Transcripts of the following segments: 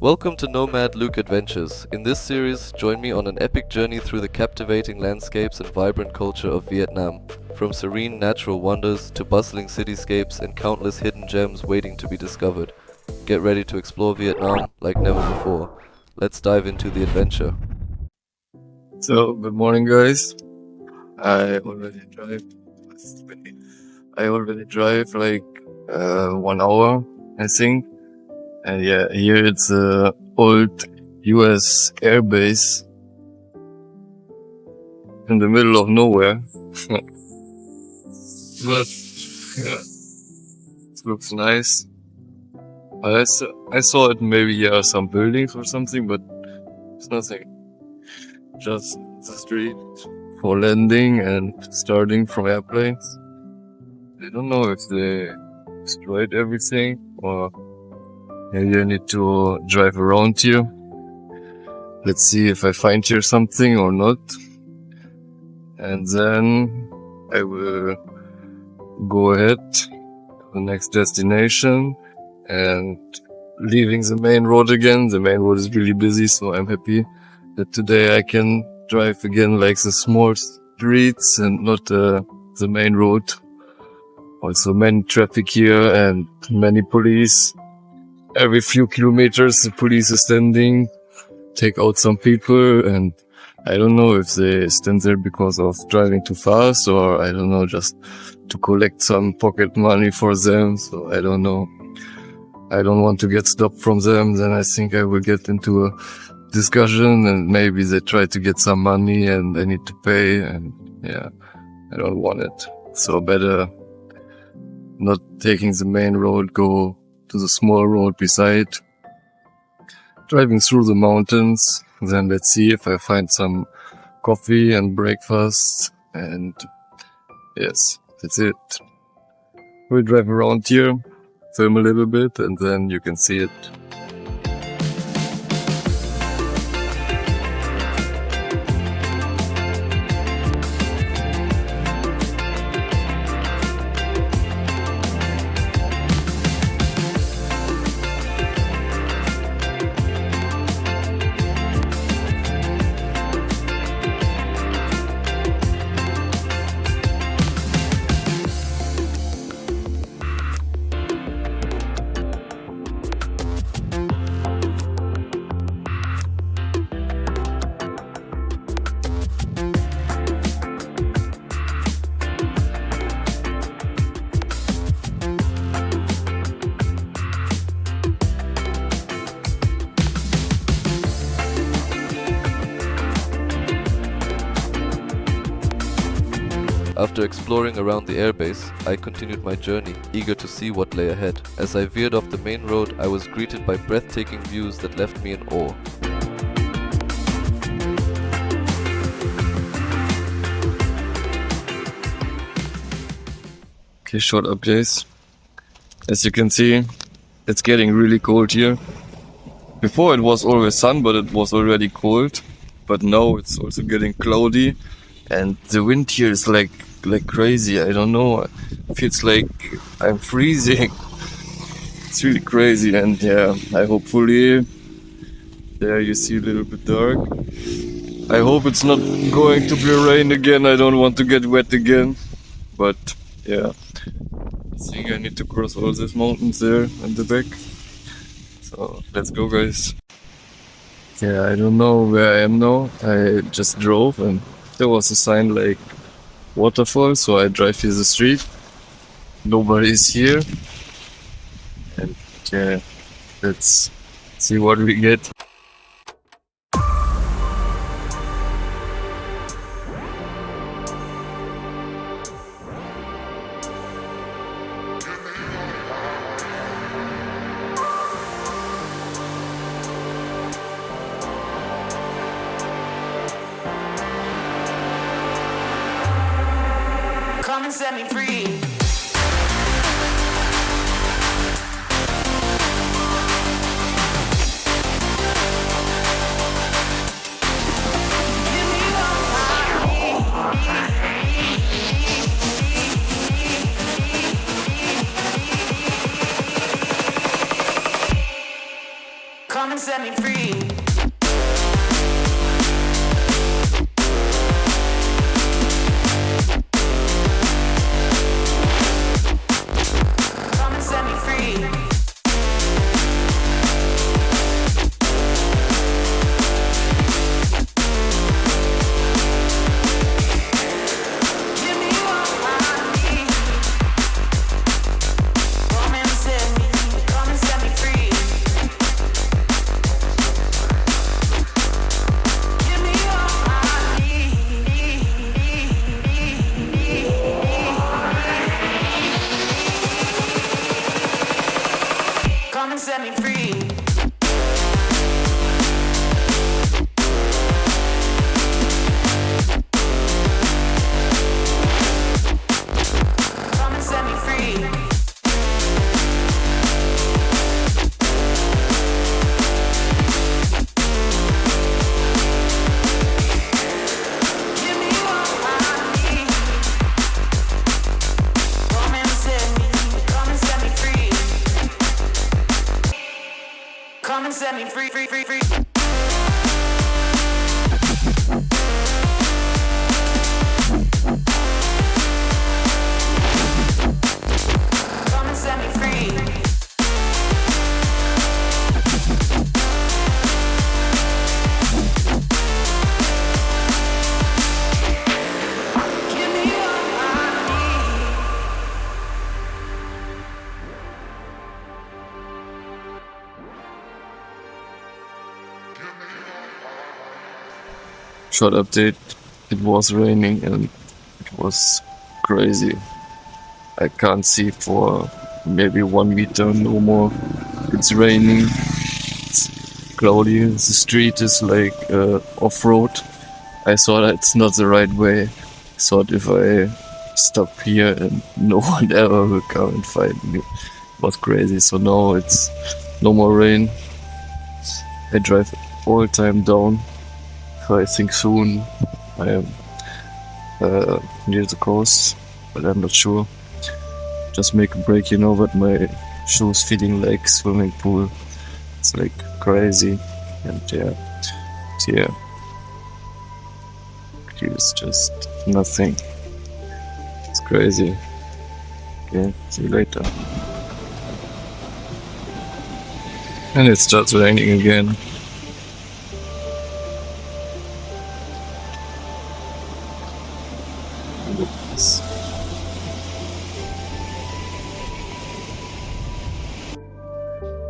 Welcome to Nomad Luke Adventures. In this series, join me on an epic journey through the captivating landscapes and vibrant culture of Vietnam. From serene natural wonders to bustling cityscapes and countless hidden gems waiting to be discovered. Get ready to explore Vietnam like never before. Let's dive into the adventure. So, good morning, guys. I already drive. I already drive like 1 hour, I think. And yeah, here it's a old US airbase in the middle of nowhere. But yeah, it looks nice. I saw it maybe some buildings or something, but it's nothing. Just the street for landing and starting from airplanes. I don't know if they destroyed everything or maybe I need to drive around here. Let's see if I find here something or not. And then I will go ahead to the next destination and leaving the main road again. The main road is really busy, so I'm happy that today I can drive again like the small streets and not the main road. Also many traffic here and many police. Every few kilometers the police is standing, take out some people, and I don't know if they stand there because of driving too fast or I don't know, just to collect some pocket money for them. So I don't know. I don't want to get stopped from them. Then I think I will get into a discussion and maybe they try to get some money and I need to pay, and yeah, I don't want it. So better not taking the main road, go to the small road beside, driving through the mountains. Then let's see if I find some coffee and breakfast, and yes, that's it. We'll drive around here, film a little bit, and then you can see it. After exploring around the airbase, I continued my journey, eager to see what lay ahead. As I veered off the main road, I was greeted by breathtaking views that left me in awe. Okay, short updates. As you can see, it's getting really cold here. Before it was always sun, but it was already cold. But now it's also getting cloudy, and the wind here is like crazy. I don't know. It feels like I'm freezing. It's really crazy, and yeah, I hopefully there you see a little bit dark. I hope it's not going to be rain again. I don't want to get wet again. But yeah, I think I need to cross all these mountains there in the back. So let's go, guys. Yeah, I don't know where I am now. I just drove and there was a sign like Waterfalls, so I drive here the street. Nobody is here. And yeah, let's see what we get. Come and set me free. Give me one Come and set me free. Come and set me free. Give me what I need. Come and set me free. Give me what I need. Come and set me free. Come and set me free. Give me what I need. Come and set me free. Come and set me free, free, free, free. Come and set me free. Give me what I need. Short update. It was raining and it was crazy. I can't see for maybe 1 meter no more. It's raining. It's cloudy. The street is like off-road. I thought it's not the right way. I thought if I stop here and no one ever will come and find me. It was crazy. So now it's no more rain. I drive all time down. So I think soon I am near the coast, but I'm not sure. Just make a break, but my shoes feeling like swimming pool. It's like crazy, and yeah, it's just nothing. It's crazy. Okay, see you later. And it starts raining again.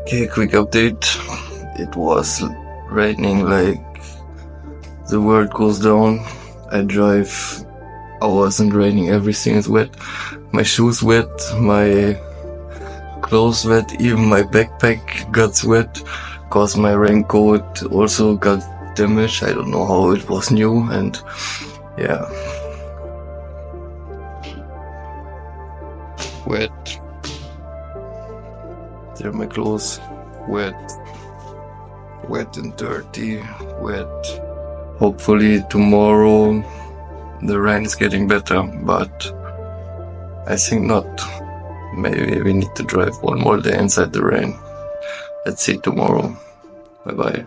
Okay, quick update. It was raining like the world goes down. I drive hours and raining, everything is wet. My shoes wet, my clothes wet, even my backpack got wet cause my raincoat also got damaged. I don't know how, it was new, and yeah. Wet. There are my clothes. Wet. Wet and dirty. Wet. Hopefully tomorrow the rain is getting better, but I think not. Maybe we need to drive one more day inside the rain. Let's see tomorrow. Bye bye.